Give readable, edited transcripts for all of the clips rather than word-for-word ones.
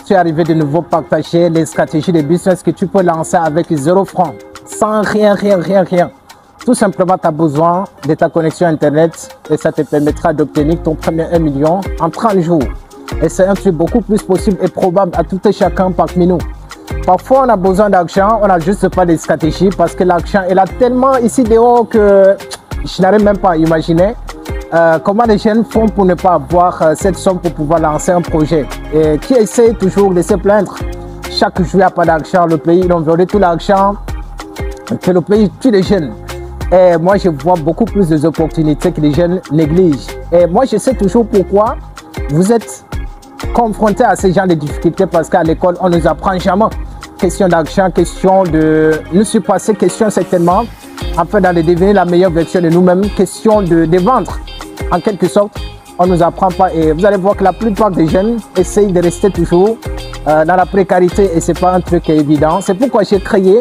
tu es arrivé de nouveau partager les stratégies de business que tu peux lancer avec 0 francs, sans rien. Tout simplement, tu as besoin de ta connexion Internet et ça te permettra d'obtenir ton premier 1 million en 30 jours. Et c'est un truc beaucoup plus possible et probable à tout et chacun parmi nous. Parfois, on a besoin d'argent, on n'a juste pas de stratégie parce que l'argent est là tellement ici dehors que je n'arrive même pas à imaginer comment les jeunes font pour ne pas avoir cette somme pour pouvoir lancer un projet. Et qui essaie toujours de se plaindre. Chaque jour, il n'y a pas d'argent, le pays, ils ont volé tout l'argent, que le pays tue les jeunes. Et moi, je vois beaucoup plus d'opportunités que les jeunes négligent. Et moi, je sais toujours pourquoi vous êtes confrontés à ce genre de difficultés parce qu'à l'école, on ne nous apprend jamais. Question d'argent, question de nous surpasser, question certainement, afin de devenir la meilleure version de nous-mêmes, question de vendre. En quelque sorte, on ne nous apprend pas et vous allez voir que la plupart des jeunes essayent de rester toujours dans la précarité et ce n'est pas un truc évident. C'est pourquoi j'ai créé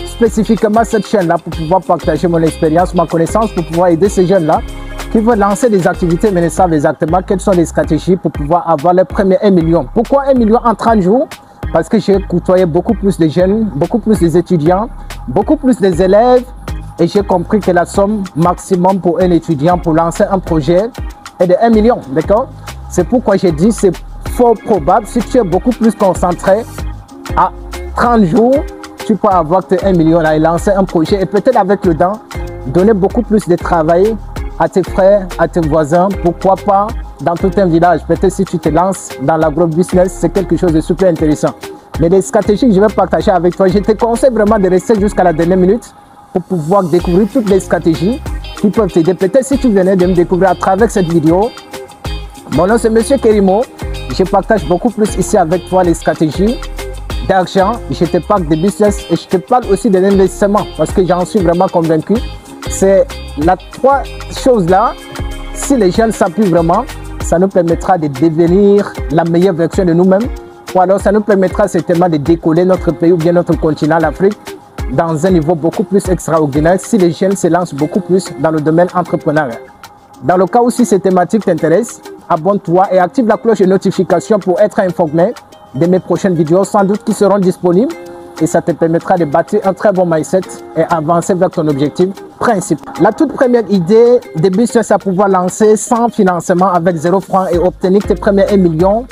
spécifiquement cette chaîne-là pour pouvoir partager mon expérience, ma connaissance, pour pouvoir aider ces jeunes-là qui veulent lancer des activités mais ne savent exactement quelles sont les stratégies pour pouvoir avoir le premier 1 million. Pourquoi 1 million en 30 jours? Parce que j'ai côtoyé beaucoup plus de jeunes, beaucoup plus d'étudiants, beaucoup plus des élèves et j'ai compris que la somme maximum pour un étudiant pour lancer un projet est de 1 million, d'accord? C'est pourquoi j'ai dit c'est fort probable, si tu es beaucoup plus concentré, à 30 jours, tu peux avoir tes 1 million là et lancer un projet et peut-être avec le temps, donner beaucoup plus de travail à tes frères, à tes voisins, pourquoi pas dans tout un village. Peut-être si tu te lances dans l'agro-business, c'est quelque chose de super intéressant. Mais les stratégies que je vais partager avec toi, je te conseille vraiment de rester jusqu'à la dernière minute pour pouvoir découvrir toutes les stratégies qui peuvent t'aider. Peut-être si tu venais de me découvrir à travers cette vidéo, mon nom c'est Monsieur Kerimo. Je partage beaucoup plus ici avec toi les stratégies d'argent. Je te parle de business et je te parle aussi de l'investissement parce que j'en suis vraiment convaincu. C'est la trois choses là, si les jeunes s'appuient vraiment, ça nous permettra de devenir la meilleure version de nous-mêmes ou alors ça nous permettra certainement de décoller notre pays ou bien notre continent, l'Afrique, dans un niveau beaucoup plus extraordinaire si les jeunes se lancent beaucoup plus dans le domaine entrepreneurial. Dans le cas où si ces thématiques t'intéressent, abonne-toi et active la cloche de notification pour être informé de mes prochaines vidéos, sans doute qui seront disponibles et ça te permettra de bâtir un très bon mindset et avancer vers ton objectif principal. La toute première idée de business à pouvoir lancer sans financement avec 0 francs et obtenir tes premiers 1 million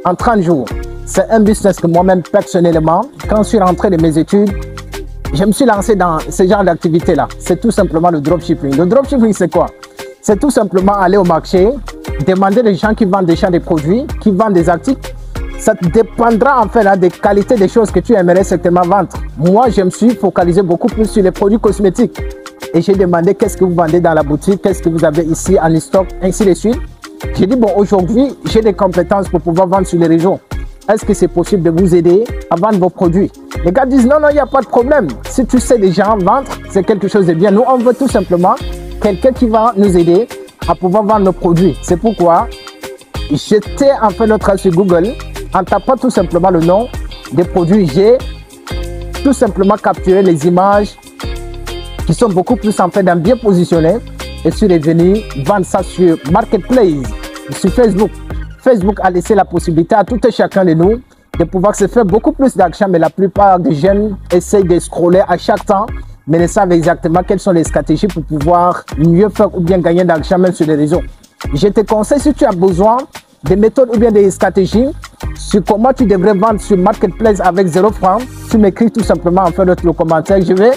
en 30 jours. C'est un business que moi-même personnellement, quand je suis rentré de mes études, je me suis lancé dans ce genre d'activité-là. C'est tout simplement le dropshipping. Le dropshipping, c'est quoi? C'est tout simplement aller au marché, demander aux gens qui vendent déjà des produits, qui vendent des articles. Ça dépendra en fait là, des qualités des choses que tu aimerais certainement vendre. Moi, je me suis focalisé beaucoup plus sur les produits cosmétiques. Et j'ai demandé qu'est-ce que vous vendez dans la boutique, qu'est-ce que vous avez ici en stock, ainsi de suite. J'ai dit, bon, aujourd'hui, j'ai des compétences pour pouvoir vendre sur les régions. Est-ce que c'est possible de vous aider à vendre vos produits? Les gars disent, non, il n'y a pas de problème. Si tu sais déjà vendre, c'est quelque chose de bien. Nous, on veut tout simplement quelqu'un qui va nous aider à pouvoir vendre nos produits. C'est pourquoi j'étais en fait notre sur Google. En tapant tout simplement le nom des produits, j'ai tout simplement capturé les images qui sont beaucoup plus en fait bien positionnées et suis revenu vendre ça sur Marketplace, sur Facebook. Facebook a laissé la possibilité à tout et chacun de nous de pouvoir se faire beaucoup plus d'argent, mais la plupart des jeunes essayent de scroller à chaque temps, mais ne savent exactement quelles sont les stratégies pour pouvoir mieux faire ou bien gagner d'argent même sur les réseaux. Je te conseille, si tu as besoin des méthodes ou bien des stratégies sur comment tu devrais vendre sur Marketplace avec 0 francs, tu m'écris tout simplement en fait le commentaire. Je vais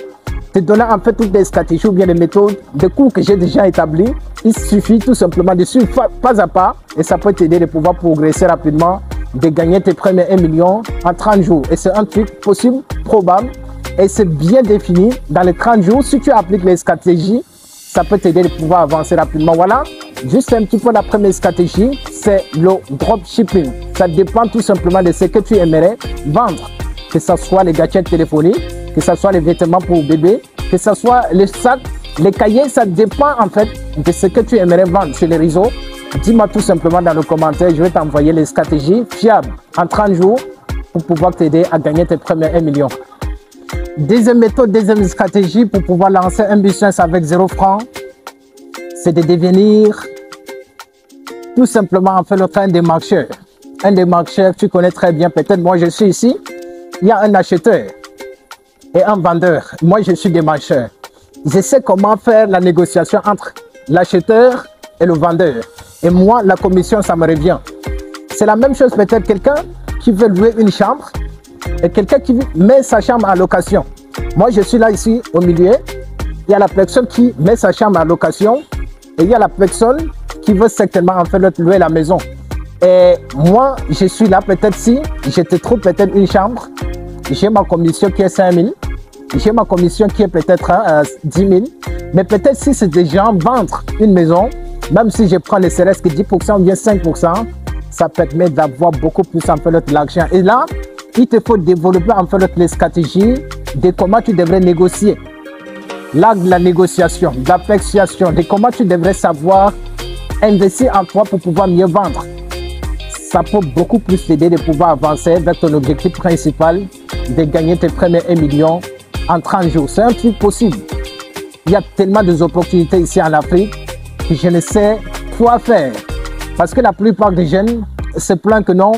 te donner en fait toutes les stratégies ou bien des méthodes, des cours que j'ai déjà établis. Il suffit tout simplement de suivre pas à pas et ça peut t'aider de pouvoir progresser rapidement, de gagner tes premiers 1 million en 30 jours. Et c'est un truc possible, probable et c'est bien défini dans les 30 jours. Si tu appliques les stratégies, ça peut t'aider de pouvoir avancer rapidement. Voilà, juste un petit peu la première stratégie, c'est le dropshipping. Ça dépend tout simplement de ce que tu aimerais vendre, que ce soit les gadgets téléphoniques, que ce soit les vêtements pour bébé, que ce soit les sacs, les cahiers, ça dépend en fait de ce que tu aimerais vendre sur les réseaux. Dis-moi tout simplement dans le commentaire, je vais t'envoyer les stratégies fiables en 30 jours pour pouvoir t'aider à gagner tes premiers 1 million. Deuxième méthode, deuxième stratégie pour pouvoir lancer un business avec 0 francs, c'est de devenir tout simplement en fait le train des marcheurs. un démarcheur, tu connais très bien, peut-être moi je suis ici, il y a un acheteur et un vendeur. Moi je suis démarcheur. Je sais comment faire la négociation entre l'acheteur et le vendeur. Et moi, la commission, ça me revient. C'est la même chose peut-être quelqu'un qui veut louer une chambre et quelqu'un qui met sa chambre en location. Moi, je suis là ici au milieu. Il y a la personne qui met sa chambre en location et il y a la personne qui veut certainement en fait louer la maison. Et moi, je suis là peut-être si je te trouve peut-être une chambre, j'ai ma commission qui est 5 000, j'ai ma commission qui est peut-être 10 000, mais peut-être si c'est des gens vendre une maison, même si je prends les CRS que 10% ou bien 5%, ça permet d'avoir beaucoup plus en fait l'argent. Et là, il te faut développer en fait les stratégies de comment tu devrais négocier. L'art de la négociation, de l'appréciation, de comment tu devrais savoir investir en toi pour pouvoir mieux vendre. Ça peut beaucoup plus t'aider de pouvoir avancer vers ton objectif principal, de gagner tes premiers 1 million en 30 jours. C'est un truc possible. Il y a tellement d'opportunités ici en Afrique que je ne sais quoi faire. Parce que la plupart des jeunes se plaignent que non,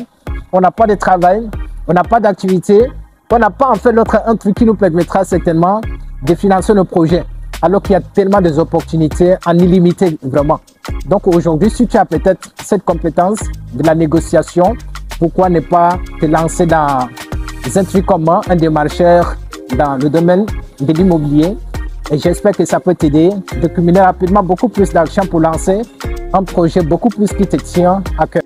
on n'a pas de travail, on n'a pas d'activité, on n'a pas en fait un truc qui nous permettra certainement de financer nos projets. Alors qu'il y a tellement d'opportunités en illimité vraiment. Donc aujourd'hui, si tu as peut-être cette compétence de la négociation, pourquoi ne pas te lancer dans un truc comme un démarcheur dans le domaine de l'immobilier? Et j'espère que ça peut t'aider de cumuler rapidement beaucoup plus d'argent pour lancer un projet beaucoup plus qui te tient à cœur.